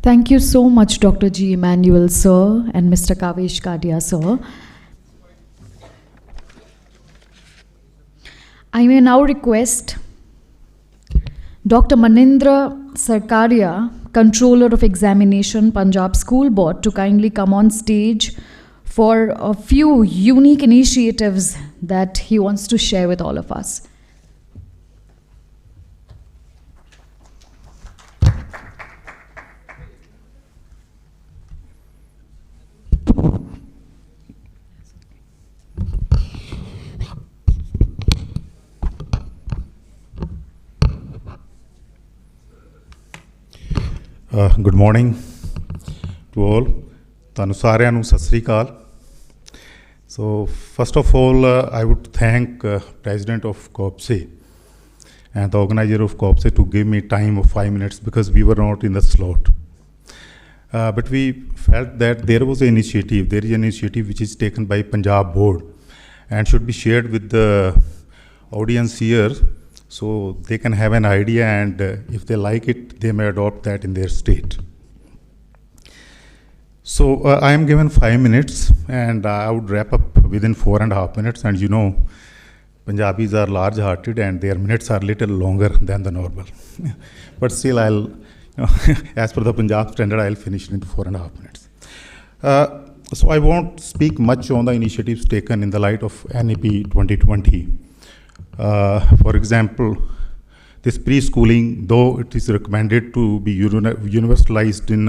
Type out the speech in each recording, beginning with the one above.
Thank you so much, Dr. G. Immanuel, sir, and Mr. Kavish Gadia, sir. I may now request Dr. Maninder Sarkaria, Controller of Examination, Punjab School Board, to kindly come on stage for a few unique initiatives that he wants to share with all of us. Good morning to all. Tanu saaryan nu sat sri akal. So first of all, I would thank President of COBSE and the organizer of COBSE to give me time of 5 minutes because we were not in the slot. But we felt that there is an initiative which is taken by Punjab Board and should be shared with the audience here, so they can have an idea, and if they like it, they may adopt that in their state. So I am given 5 minutes, and I would wrap up within 4.5 minutes. And you know, Punjabis are large-hearted, and their minutes are little longer than the normal. But still, I'll, as per the Punjab standard, I'll finish it into 4.5 minutes. So I won't speak much on the initiatives taken in the light of NEP 2020. For example, this preschooling, though it is recommended to be universalized in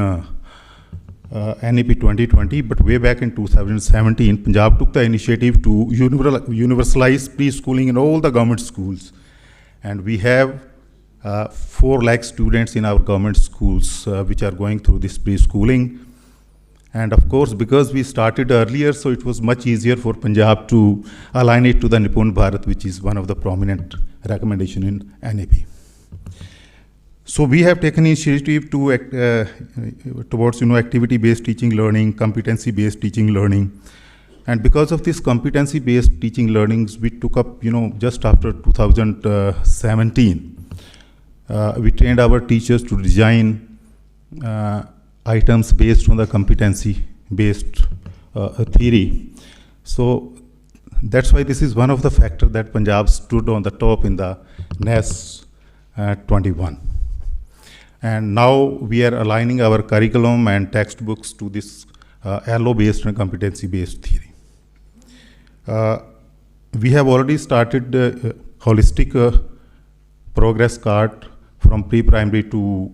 NEP 2020, but way back in 2017, Punjab took the initiative to universalize preschooling in all the government schools. And we have 4 lakh students in our government schools which are going through this preschooling. And of course, because we started earlier, so it was much easier for Punjab to align it to the Nipun Bharat, which is one of the prominent recommendations in NEP. So we have taken initiative to towards activity-based teaching learning, competency-based teaching learning. And because of this competency-based teaching learnings, we took up, just after 2017, we trained our teachers to design items based on the competency-based theory. So that's why this is one of the factors that Punjab stood on the top in the NES 21. And now we are aligning our curriculum and textbooks to this LO-based and competency-based theory. We have already started holistic progress card from pre-primary to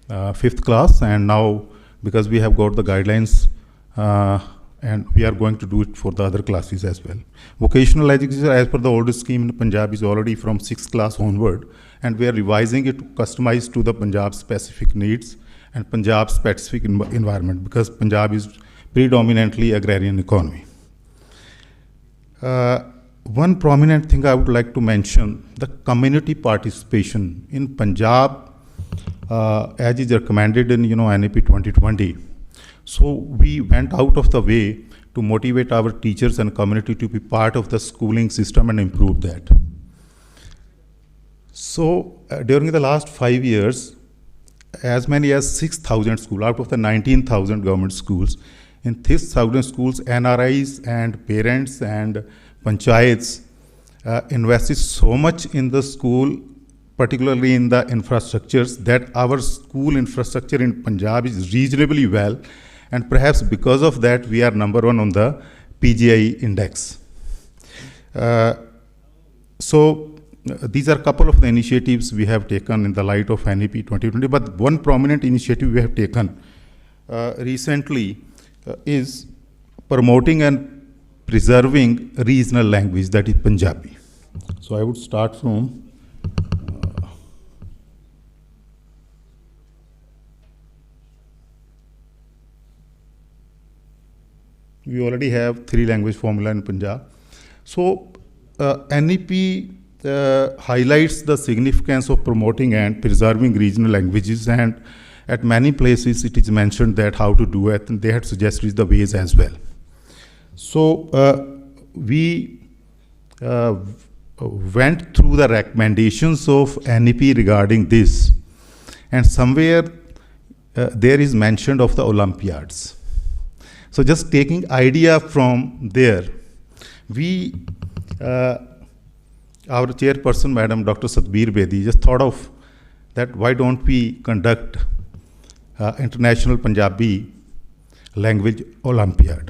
5th class, and now because we have got the guidelines and we are going to do it for the other classes as well. Vocational education, as per the old scheme in Punjab, is already from 6th class onward, and we are revising it to customize to the Punjab specific needs and Punjab specific environment, because Punjab is predominantly agrarian economy. One prominent thing I would like to mention, the community participation in Punjab, as is recommended in NEP 2020. So we went out of the way to motivate our teachers and community to be part of the schooling system and improve that. So during the last 5 years, as many as 6,000 schools out of the 19,000 government schools, in 6,000 schools, NRIs and parents and panchayats invested so much in the school, particularly in the infrastructures, that our school infrastructure in Punjab is reasonably well, and perhaps because of that we are number 1 on the PGI index. So these are a couple of the initiatives we have taken in the light of NEP 2020, but one prominent initiative we have taken recently is promoting and preserving regional language, that is Punjabi. So I would start from we already have 3 language formula in Punjab. So NEP highlights the significance of promoting and preserving regional languages, and at many places it is mentioned that how to do it, and they had suggested the ways as well. So we went through the recommendations of NEP regarding this, and somewhere there is mention of the Olympiads. So just taking idea from there, we, our chairperson, Madam Dr. Satbir Bedi, just thought of that why don't we conduct International Punjabi Language Olympiad.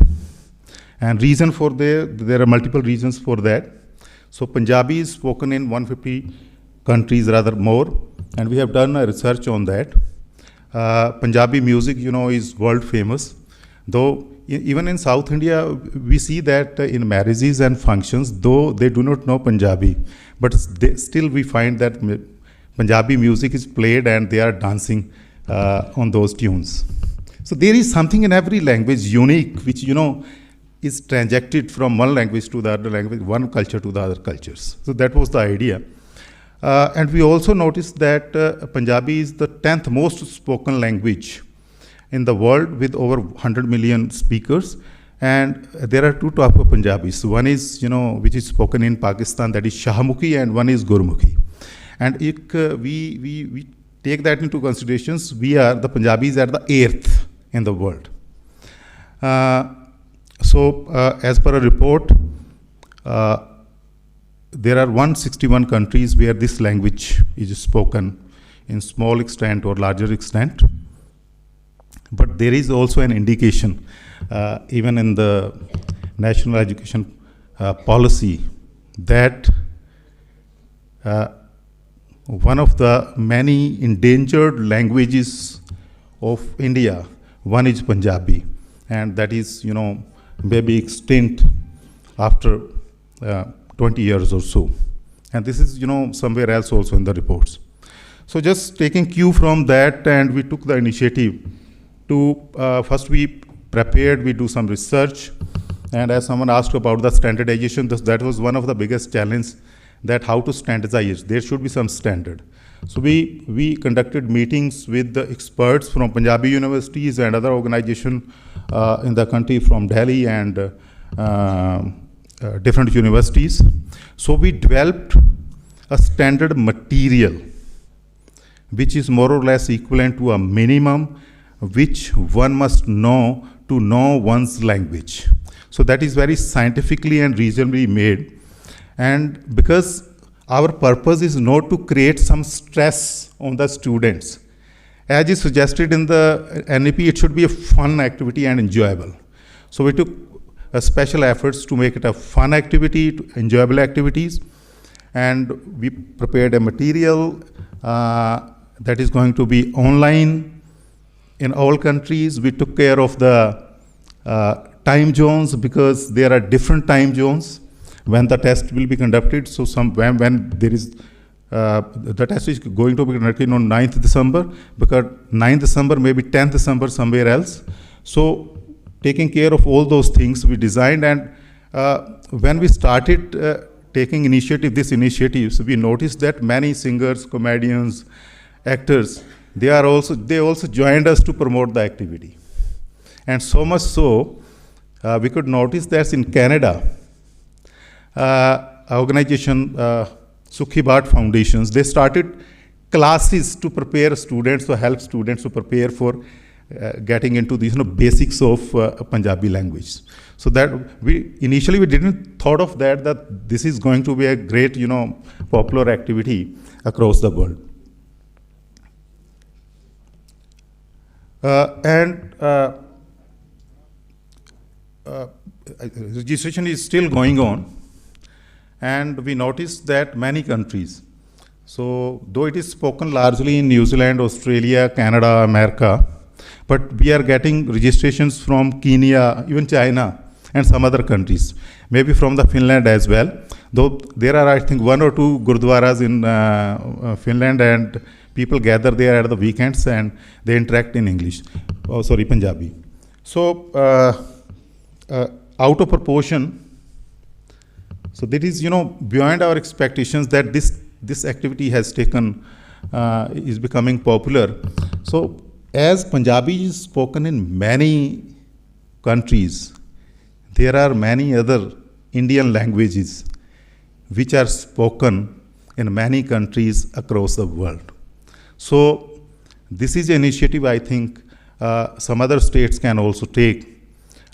And reason for there are multiple reasons for that. So Punjabi is spoken in 150 countries, rather more, and we have done a research on that. Punjabi music, is world famous. Though even in South India, we see that in marriages and functions, though they do not know Punjabi, but still we find that Punjabi music is played and they are dancing on those tunes. So there is something in every language unique, which, is transacted from one language to the other language, one culture to the other cultures. So that was the idea. And we also noticed that Punjabi is the 10th most spoken language in the world with over 100 million speakers. And there are two types of Punjabis. One is, which is spoken in Pakistan, that is Shahmukhi, and one is Gurmukhi. And if we take that into considerations, the Punjabis are the 8th in the world. So as per a report, there are 161 countries where this language is spoken in small extent or larger extent. But there is also an indication, even in the national education policy, that one of the many endangered languages of India, one is Punjabi, and that is, maybe extinct after 20 years or so. And this is, somewhere else also in the reports. So just taking cue from that, and we took the initiative to, first we prepared, we do some research, and as someone asked about the standardization, that was one of the biggest challenges, that how to standardize. There should be some standard. So we conducted meetings with the experts from Punjabi universities and other organizations in the country, from Delhi and different universities. So we developed a standard material which is more or less equivalent to a minimum which one must know to know one's language. So that is very scientifically and reasonably made. And because our purpose is not to create some stress on the students. As is suggested in the NEP, it should be a fun activity and enjoyable. So we took special efforts to make it a fun activity, enjoyable activities, and we prepared a material that is going to be online in all countries. We took care of the time zones, because there are different time zones when the test will be conducted. So when there is, the test is going to be conducted on 9th December, because 9th December, maybe 10th December somewhere else. So taking care of all those things we designed, and when we started taking these initiatives, we noticed that many singers, comedians, actors, they also joined us to promote the activity. And so much so, we could notice that in Canada, organization Sukhi Bhat Foundations, they started classes to prepare students, to help students to prepare for getting into these basics of Punjabi language. So that initially we didn't thought of that this is going to be a great popular activity across the world. Registration is still going on, and we noticed that many countries, so though it is spoken largely in New Zealand, Australia, Canada, America, but we are getting registrations from Kenya, even China, and some other countries, maybe from the Finland as well, though there are, I think, 1 or 2 gurdwaras in Finland, and people gather there at the weekends and they interact in Punjabi. So out of proportion, so that is beyond our expectations that this activity has taken, is becoming popular. So as Punjabi is spoken in many countries, there are many other Indian languages which are spoken in many countries across the world. So this is an initiative I think some other states can also take.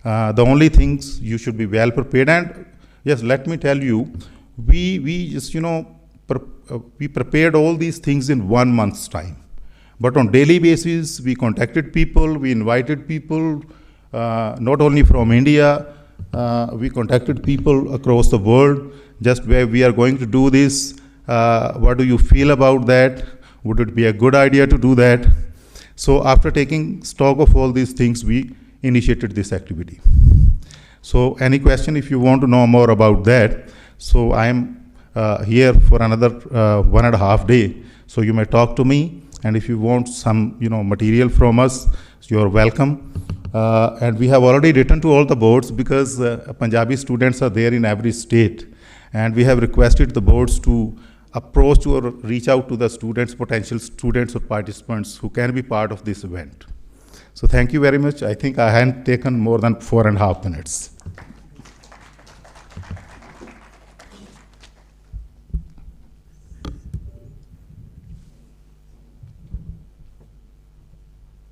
The only things you should be well prepared. And yes, let me tell you, we just, we prepared all these things in 1 month's time. But on daily basis, we contacted people, we invited people, not only from India, we contacted people across the world, just where we are going to do this. What do you feel about that? Would it be a good idea to do that? So after taking stock of all these things, we initiated this activity. So any question if you want to know more about that. So I am here for another 1.5 days. So you may talk to me, and if you want some material from us, you're welcome. And we have already written to all the boards, because Punjabi students are there in every state, and we have requested the boards to approach or reach out to the students, potential students or participants who can be part of this event. So thank you very much. I think I hadn't taken more than 4.5 minutes.